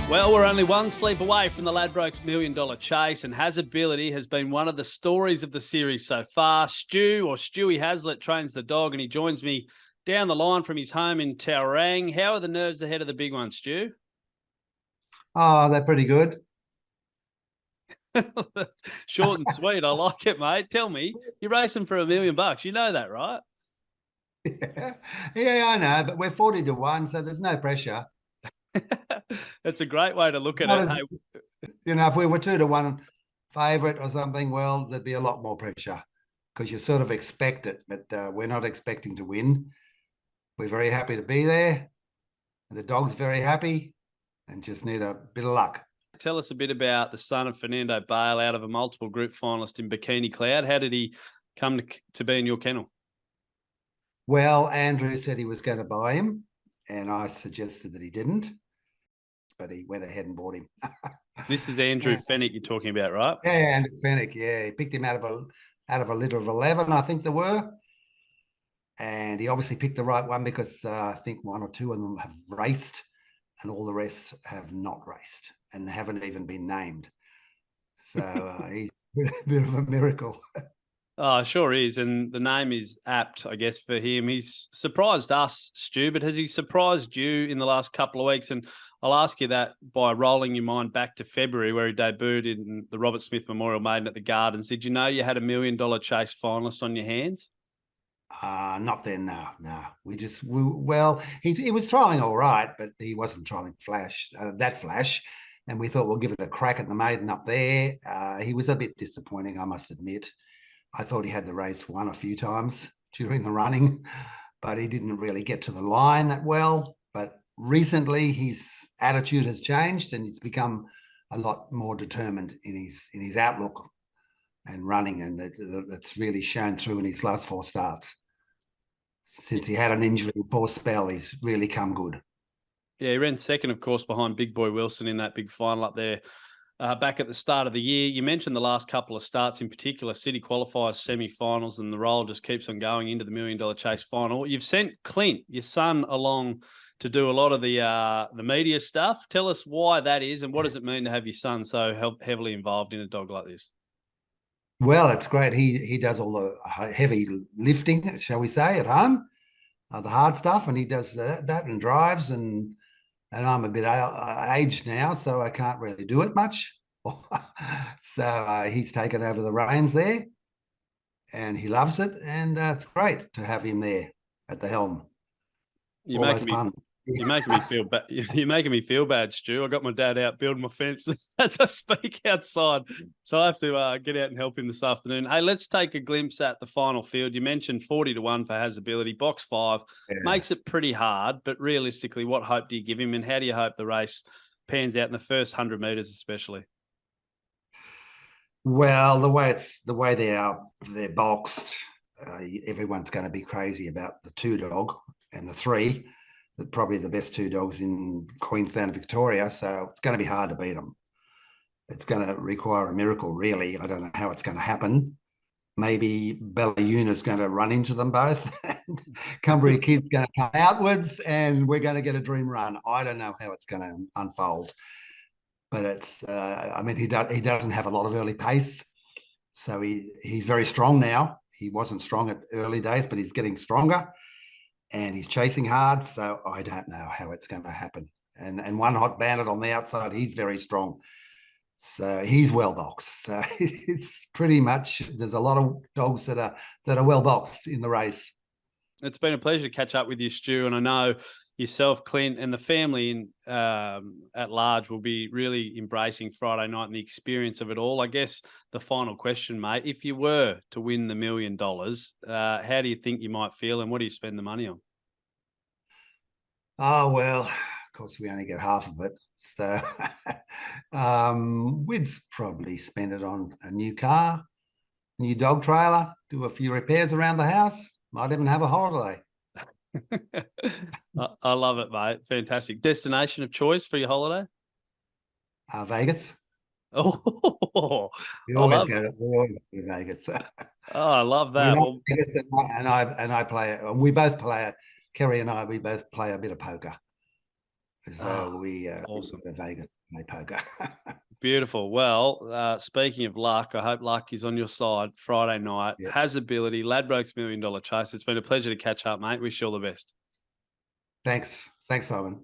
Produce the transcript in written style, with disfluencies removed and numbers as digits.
Well, we're only one sleep away from the Ladbrokes $1 million chase, and Hazability has been one of the stories of the series so far. Stu Hazlett trains the dog, and he joins me down the line from his home in Taurang. How are the nerves ahead of the big one, Stu? Oh, they're pretty good. Short and sweet. I like it, mate. Tell me, you're racing for $1 million. You know that, right? Yeah, I know, but we're 40 to 1, so there's no pressure. That's a great way to look at Not it. as, if we were 2 to 1 favourite or something, well, there'd be a lot more pressure because you sort of expect it, but we're not expecting to win. We're very happy to be there. The dog's very happy and just need a bit of luck. Tell us a bit about the son of Fernando Bale, out of a multiple group finalist in Bikini Cloud. How did he come to be in your kennel? Well, Andrew said he was going to buy him, and I suggested that he didn't, but he went ahead and bought him. This is Andrew Fennick you're talking about, right? Yeah, Andrew Fennick. Yeah, he picked him out of a litter of 11, I think there were, and he obviously picked the right one because I think 1 or 2 of them have raced, and all the rest have not raced and haven't even been named. So he's a bit of a miracle. Oh, sure is. And the name is apt, I guess, for him. He's surprised us, Stu, but has he surprised you in the last couple of weeks? And I'll ask you that by rolling your mind back to February, where he debuted in the Robert Smith Memorial Maiden at the Gardens. Did you know you had $1 million chase finalist on your hands? Not then, no. Well, he was trying all right, but he wasn't trying that flash. And we thought we'll give it a crack at the maiden up there. He was a bit disappointing, I must admit. I thought he had the race won a few times during the running, but he didn't really get to the line that well. But recently his attitude has changed and he's become a lot more determined in his outlook and running, and it's really shown through in his last 4 starts. Since he had an injury before spell, he's really come good. Yeah, he ran second, of course, behind Big Boy Wilson in that big final up there back at the start of the year. You mentioned the last couple of starts, in particular, City qualifiers, semi-finals, and the roll just keeps on going into the $1 million chase final. You've sent Clint, your son, along to do a lot of the media stuff. Tell us why that is, and what does it mean to have your son so heavily involved in a dog like this? Well, it's great. He does all the heavy lifting, shall we say, at home, the hard stuff, and he does that and drives, and I'm a bit aged now, so I can't really do it much. So he's taken over the reins there, and he loves it, and it's great to have him there at the helm. You're making me feel bad. You're making me feel bad, Stu. I got my dad out building my fence as I speak outside, so I have to get out and help him this afternoon. Hey, let's take a glimpse at the final field. You mentioned 40 to 1 for Hazability. Box 5 makes it pretty hard, but realistically, what hope do you give him, and how do you hope the race pans out in the first 100 metres, especially? Well, the way they're boxed, everyone's going to be crazy about the 2 dog and the 3. Probably the best 2 dogs in Queensland and Victoria, so it's going to be hard to beat them. It's going to require a miracle, really. I don't know how it's going to happen. Maybe Bellayuna's going to run into them both. Cumbria Kid's going to come outwards, and we're going to get a dream run. I don't know how it's going to unfold, but it's. I mean, he doesn't have a lot of early pace, so he's very strong now. He wasn't strong at early days, but he's getting stronger. And he's chasing hard, so I don't know how it's going to happen. And One Hot Bandit on the outside, he's very strong. So he's well boxed. So it's pretty much, there's a lot of dogs that are well boxed in the race. It's been a pleasure to catch up with you, Stu, and I know yourself, Clint, and the family at large will be really embracing Friday night and the experience of it all. I guess the final question, mate, if you were to win the $1 million, how do you think you might feel, and what do you spend the money on? Oh, well, of course, we only get half of it. So we'd probably spend it on a new car, new dog trailer, do a few repairs around the house, might even have a holiday. I love it, mate. Fantastic. Destination of choice for your holiday? Vegas. Oh, we always go to Vegas. Oh, I love that. Vegas and I play. We both play. Kerry and I, we both play a bit of poker. So we awesome. go to Vegas. play poker. Beautiful. Well, speaking of luck, I hope luck is on your side Friday night. Yeah. Hazability, Ladbrokes $1 Million Chase. It's been a pleasure to catch up, mate. Wish you all the best. Thanks, Simon.